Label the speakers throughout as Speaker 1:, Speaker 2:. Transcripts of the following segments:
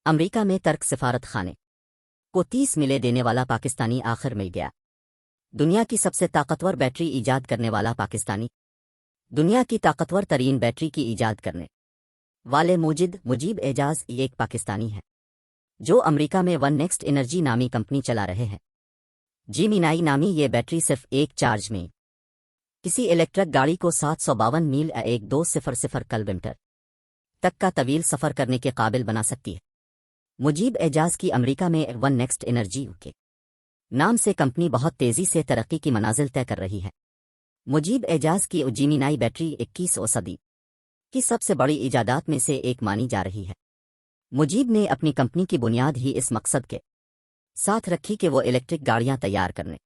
Speaker 1: امریکہ میں ترک سفارت خانے کو 30 ملے دینے والا پاکستانی آخر مل گیا۔ دنیا کی سب سے طاقتور بیٹری ایجاد کرنے والا پاکستانی۔ دنیا کی طاقتور ترین بیٹری کی ایجاد کرنے والے مجیب اعجاز ایک پاکستانی ہے جو امریکہ میں ون نیکسٹ انرجی نامی کمپنی چلا رہے ہیں۔ جیمینائی نامی یہ بیٹری صرف ایک چارج میں کسی الیکٹرک گاڑی کو 752 میل 1200 کلومیٹر تک کا طویل سفر کرنے کے قابل بنا سکتی ہے۔ مجیب اعجاز کی امریکہ میں ون نیکسٹ انرجی کے نام سے کمپنی بہت تیزی سے ترقی کی منازل طے کر رہی ہے۔ مجیب اعجاز کی جیمینائی بیٹری 21ویں صدی کی سب سے بڑی ایجادات میں سے ایک مانی جا رہی ہے۔ مجیب نے اپنی کمپنی کی بنیاد ہی اس مقصد کے ساتھ رکھی کہ وہ الیکٹرک گاڑیاں تیار کرنے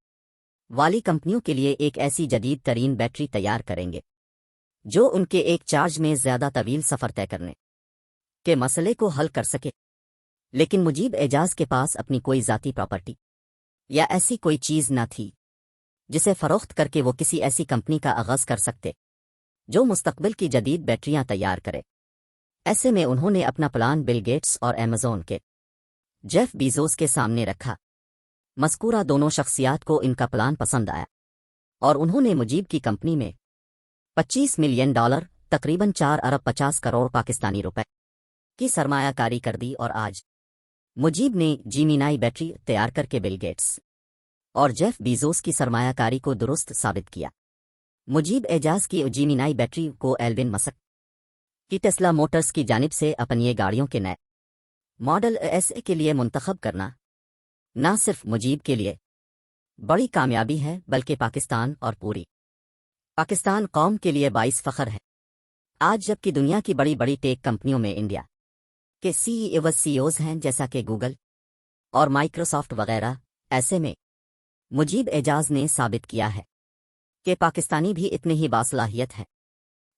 Speaker 1: والی کمپنیوں کے لیے ایک ایسی جدید ترین بیٹری تیار کریں گے جو ان کے ایک چارج میں زیادہ طویل سفر طے کرنے کے مسئلے کو حل کر سکے۔ لیکن مجیب اعجاز کے پاس اپنی کوئی ذاتی پراپرٹی یا ایسی کوئی چیز نہ تھی جسے فروخت کر کے وہ کسی ایسی کمپنی کا آغاز کر سکتے جو مستقبل کی جدید بیٹریاں تیار کرے۔ ایسے میں انہوں نے اپنا پلان بل گیٹس اور ایمیزون کے جیف بیزوس کے سامنے رکھا۔ مذکورہ دونوں شخصیات کو ان کا پلان پسند آیا اور انہوں نے مجیب کی کمپنی میں $25 ملین تقریباً 4 ارب 50 کروڑ پاکستانی روپے کی سرمایہ کاری کر دی، اور آج مجیب نے جیمینائی بیٹری تیار کر کے بل گیٹس اور جیف بیزوس کی سرمایہ کاری کو درست ثابت کیا۔ مجیب اعجاز کی جیمینائی بیٹری کو ایلون مسک کی ٹیسلا موٹرز کی جانب سے اپنی گاڑیوں کے نئے ماڈل ایس کے لیے منتخب کرنا نہ صرف مجیب کے لیے بڑی کامیابی ہے بلکہ پاکستان اور پوری پاکستان قوم کے لیے باعث فخر ہے۔ آج جبکہ دنیا کی بڑی بڑی ٹیک کمپنیوں میں انڈیا کے سی اوز ہیں جیسا کہ گوگل اور مائیکروسافٹ وغیرہ، ایسے میں مجیب اعجاز نے ثابت کیا ہے کہ پاکستانی بھی اتنے ہی باصلاحیت ہیں۔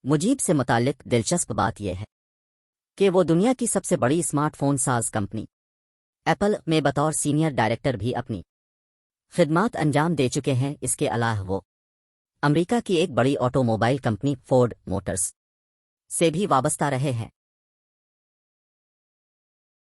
Speaker 1: مجیب سے متعلق دلچسپ بات یہ ہے کہ وہ دنیا کی سب سے بڑی اسمارٹ فون ساز کمپنی ایپل میں بطور سینئر ڈائریکٹر بھی اپنی خدمات انجام دے چکے ہیں۔ اس کے علاوہ وہ امریکہ کی ایک بڑی automobile company Ford Motors سے بھی وابستہ رہے ہیں۔